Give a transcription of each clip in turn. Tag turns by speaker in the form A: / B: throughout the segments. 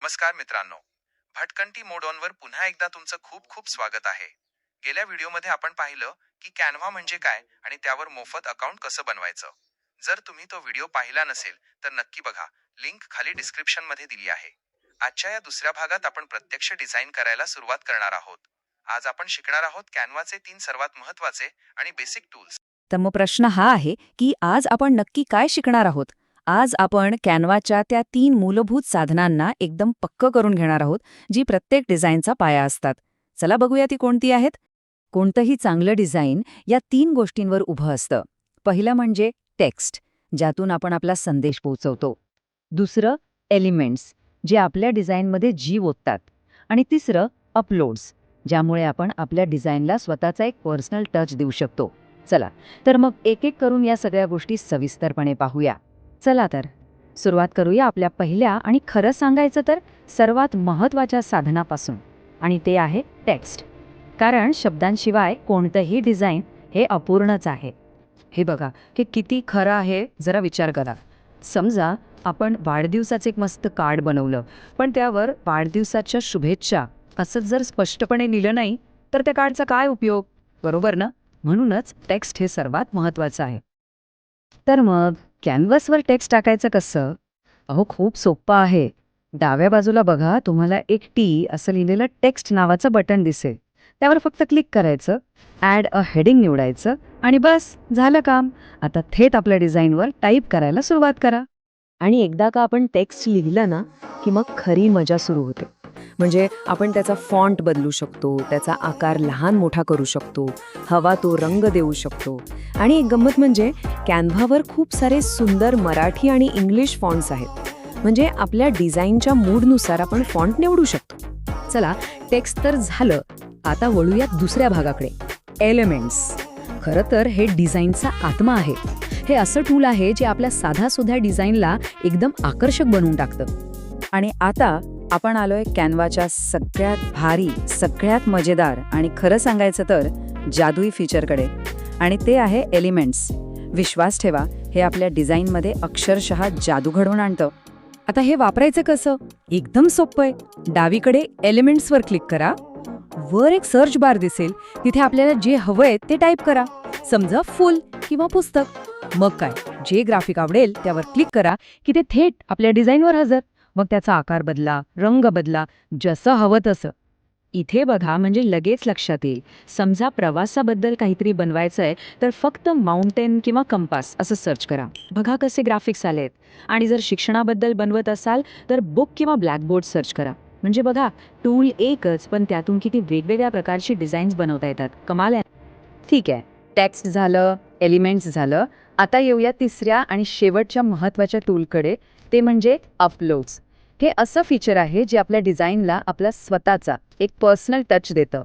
A: नमस्कार मित्रांनो. भटकंती मोड ऑनवर पुन्हा एकदा तुमचं खूप खूप स्वागत आहे. गेल्या व्हिडिओमध्ये आपण पाहिलं की कॅनव्हा म्हणजे काय आणि त्यावर मोफत अकाउंट कसं बनवायचं. जर तुम्ही तो व्हिडिओ पाहिला नसेल तर नक्की बघा. लिंक खाली डिस्क्रिप्शन मध्ये दिली आहे. आजच्या या दुसऱ्या भागात आपण प्रत्यक्ष डिझाईन करायला सुरुवात करणार आहोत. आज आपण शिकणार आहोत कॅनव्हाचे 3 सर्वात महत्त्वाचे आणि बेसिक टूल्स.
B: तर मग प्रश्न हा आहे की आज आपण नक्की काय शिकणार आहोत. आज आपण कॅनव्हाच्या त्या 3 मूलभूत साधनांना एकदम पक्क करून घेणार आहोत, जी प्रत्येक डिझाईनचा पाया असतात. चला बघूया ती कोणती आहेत. कोणतंही चांगलं डिझाईन या 3 गोष्टींवर उभं असतं. पहिलं म्हणजे टेक्स्ट, ज्यातून आपण आपला संदेश पोहोचवतो. दुसरं एलिमेंट्स, जे आपल्या डिझाईनमध्ये जीव ओततात. आणि तिसरं अपलोड्स, ज्यामुळे आपण आपल्या डिझाईनला स्वतःचा एक पर्सनल टच देऊ शकतो. चला तर मग एक एक करून या सगळ्या गोष्टी सविस्तरपणे पाहूया. चला तर सुरुवात करूया आपल्या पहिल्या आणि खरं सांगायचं तर सर्वात महत्त्वाच्या साधनापासून, आणि ते आहे टेक्स्ट. कारण शब्दांशिवाय कोणतंही डिझाईन हे अपूर्णच आहे. हे बघा की किती खरं आहे, जरा विचार करा. समजा आपण वाढदिवसाचं एक मस्त कार्ड बनवलं, पण त्यावर वाढदिवसाच्या शुभेच्छा असं जर स्पष्टपणे लिहिलं नाही, तर त्या कार्डचा काय उपयोग, बरोबर ना? म्हणूनच टेक्स्ट हे सर्वात महत्त्वाचं आहे. तर मग कॅनव्हासवर टेक्स्ट टाकायचं कसं? अहो खूप सोपं आहे. डाव्या बाजूला बघा, तुम्हाला एक टी असं लिहिलेलं टेक्स्ट नावाचं बटन दिसेल. त्यावर फक्त क्लिक करायचं, ॲड अ हेडिंग निवडायचं आणि बस झालं काम. आता थेट आपल्या डिझाईनवर टाईप करायला सुरुवात करा. आणि एकदा का आपण टेक्स्ट लिहिलं ना, की मग खरी मजा सुरू होते. म्हणजे आपण त्याचा फॉन्ट बदलू शकतो, त्याचा आकार लहान मोठा करू शकतो, हवा तो रंग देऊ शकतो. आणि एक गंमत म्हणजे कॅनव्हावर खूप सारे सुंदर मराठी आणि इंग्लिश फॉन्ट्स आहेत. म्हणजे आपल्या डिझाईनच्या मूडनुसार आपण फॉन्ट निवडू शकतो. चला, टेक्स्ट तर झालं. आता वळूया दुसऱ्या भागाकडे, एलिमेंट्स. खरं तर हे डिझाईनचा आत्मा आहे. हे असं टूल आहे जे आपल्या साध्यासुध्या डिझाईनला एकदम आकर्षक बनवून टाकतं. आणि आता आपण आलोय कॅनव्हाच्या सगळ्यात भारी, सगळ्यात मजेदार आणि खरं सांगायचं तर जादुई फीचरकडे, आणि ते आहे एलिमेंट्स. विश्वास ठेवा, हे आपल्या डिझाईनमध्ये अक्षरशः जादू घडवून आणतं. आता हे वापरायचं कसं? एकदम सोपं आहे. डावीकडे एलिमेंट्सवर क्लिक करा. वर एक सर्च बार दिसेल, तिथे आपल्याला जे हवंय ते टाईप करा. समजा फुल किंवा पुस्तक. मग काय, जे ग्राफिक आवडेल त्यावर क्लिक करा की ते थेट आपल्या डिझाईनवर हजर. मग त्याचा आकार बदला, रंग बदला, जसं हवं तसं. इथे बघा, म्हणजे लगेच लक्षात येईल. समजा प्रवासाबद्दल काहीतरी बनवायचं आहे, तर फक्त माउंटेन किंवा कंपास असं सर्च करा. बघा कसे ग्राफिक्स आलेत. आणि जर शिक्षणाबद्दल बनवत असाल तर बुक किंवा ब्लॅकबोर्ड सर्च करा. म्हणजे बघा, टूल एकच, पण त्यातून किती वेगवेगळ्या प्रकारची डिझाईन्स बनवता येतात. कमाल आहे. ठीक आहे, टेक्स्ट झालं, एलिमेंट्स झालं. आता येऊया तिसऱ्या आणि शेवटच्या महत्त्वाच्या टूलकडे, ते म्हणजे अपलोड्स. हे असं फीचर आहे जे आपल्या डिझाईनला आपला स्वतःचा एक पर्सनल टच देतं.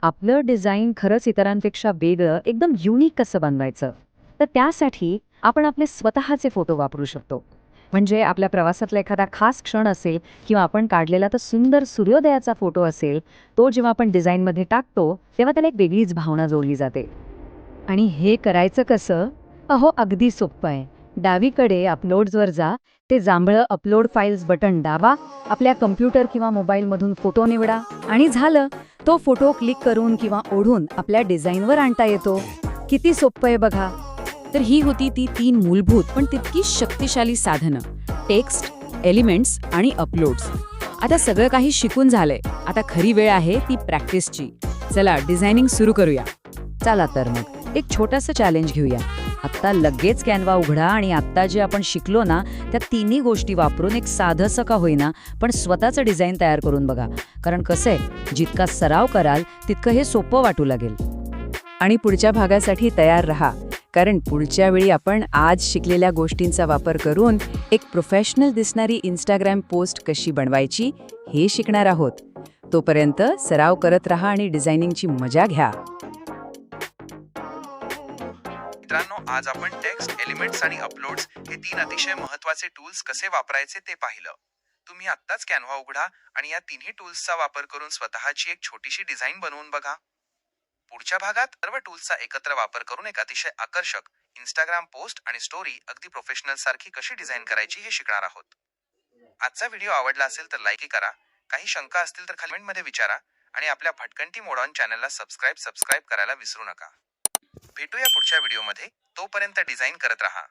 B: आपलं डिझाईन खरंच इतरांपेक्षा वेगळं, एकदम युनिक कसं बनवायचं? तर त्यासाठी आपण आपले स्वतःचे फोटो वापरू शकतो. म्हणजे आपल्या प्रवासातला एखादा खास क्षण असेल किंवा आपण काढलेला तर सुंदर सूर्योदयाचा फोटो असेल, तो जेव्हा आपण डिझाईनमध्ये टाकतो तेव्हा त्याला एक वेगळीच भावना जोडली जाते. आणि हे करायचं कसं? अहो अगदी सोपं आहे. डावीकडे अपलोड्सवर जा, ते जांभळं अपलोड फाईल्स बटन दाबा, आपल्या कम्प्युटर किंवा मोबाईलमधून फोटो निवडा आणि झालं. तो फोटो क्लिक करून किंवा ओढून आपल्या डिझाईनवर आणता येतो. किती सोपं आहे बघा. तर ही होती ती 3 मूलभूत पण तितकीच शक्तिशाली साधनं, टेक्स्ट, एलिमेंट्स आणि अपलोड्स. आता सगळं काही शिकून झालंय. आता खरी वेळ आहे ती प्रॅक्टिसची. चला डिझायनिंग सुरू करूया. चला तर मग एक छोटंसं चॅलेंज घेऊया. आत्ता लगेच कॅनव्हा उघडा आणि आत्ता जे आपण शिकलो ना, त्या 3ही गोष्टी वापरून एक साधंसं का होईना पण स्वतःचं डिझाईन तयार करून बघा. कारण कसं आहे, जितका सराव कराल तितकं हे सोपं वाटू लागेल. आणि पुढच्या भागासाठी तयार रहा, कारण पुढच्या वेळी आपण आज शिकलेल्या गोष्टींचा वापर करून एक प्रोफेशनल दिसणारी इंस्टाग्राम पोस्ट कशी बनवायची हे शिकणार आहोत. तोपर्यंत सराव करत रहा आणि डिझायनिंगची मजा घ्या.
A: मित्रांनो, आज आपण टेक्स्ट, एलिमेंट्स आणि अपलोड्स हे 3 अतिशय महत्त्वाचे टूल्स कसे वापरायचे ते पाहिलं. तुम्ही आत्ताच कॅनव्हा उघडा आणि या 3ही टूल्सचा वापर करून स्वतःची एक छोटीशी डिझाईन बनवून बघा. पुढच्या भागात सर्व टूल्सचा एकत्र वापर करून एक अतिशय आकर्षक इंस्टाग्राम पोस्ट आणि स्टोरी अगदी प्रोफेशनल सारखी कशी डिझाईन करायची हे शिकणार आहोत. आजचा व्हिडिओ आवडला असेल तर लाईक करा, काही शंका असतील तर कमेंटमध्ये विचारा आणि आपल्या भटकंती मोड ऑन चॅनलला सबस्क्राईब करायला विसरू नका. भेटूया पुढच्या व्हिडिओमध्ये. तोपर्यंत डिझाईन करत राहा.